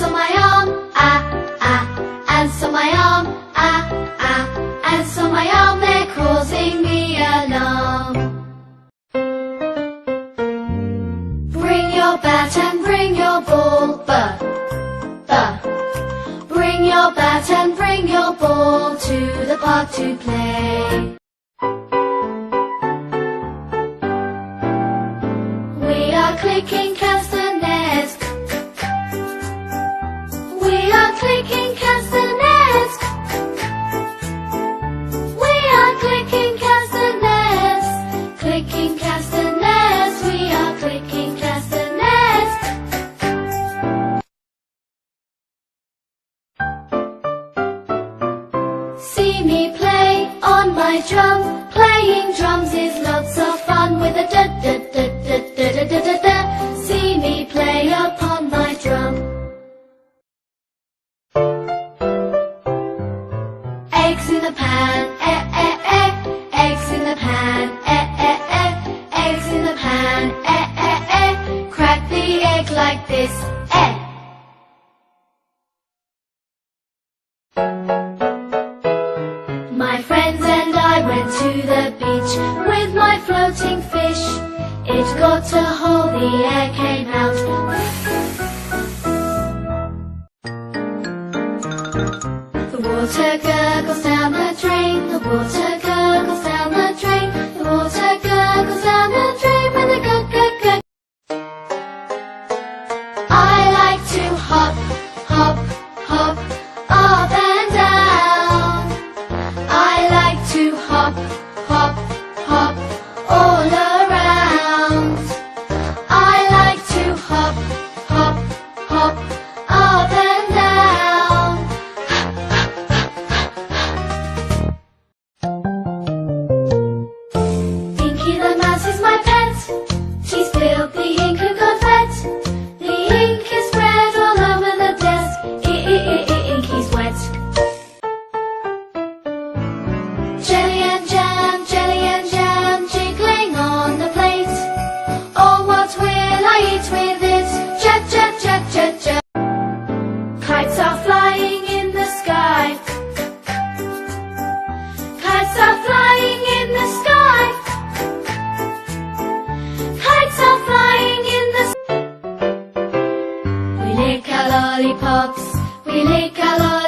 on my arm, ants on my arm, ants on my arm, they're causing me alarm. Bring your bat and bring your ball, Bring your bat and bring your ball to the park to play. We are clicking castanets. We are clicking castanets. We are clicking castanets. Clicking castanets. We are clicking castanets. See me play on my drum. Playing drums is lots of fun with a da da da da da da da da da. See me play upon my drum. Eggs in the pan, eggs in the pan, eggs in the pan, crack the egg like this, My friends and I went to the beach with my floating fish. It got a hole, the air came out. The water gurgles down the drain. The water gurgles down the drain. The water gurgles down the drain with a gurg gurg gurg. I like to hop, hop, hop, up and down. I like to hop, hop, hop, all around. I like to hop, hop, hop, up and down. Pinky the mouse is my pet. She spilled the ink and got wet. The ink is spread all over the desk. Ink is wet. Jelly and jam, jiggling on the plate. Oh, what will I eat with it? Jab, jab, jab, jab, jab. Kites are flying in the sky. Kites are flying in the sky. Kites are flying in the sky. We lick our lollipops. We lick our lollipops.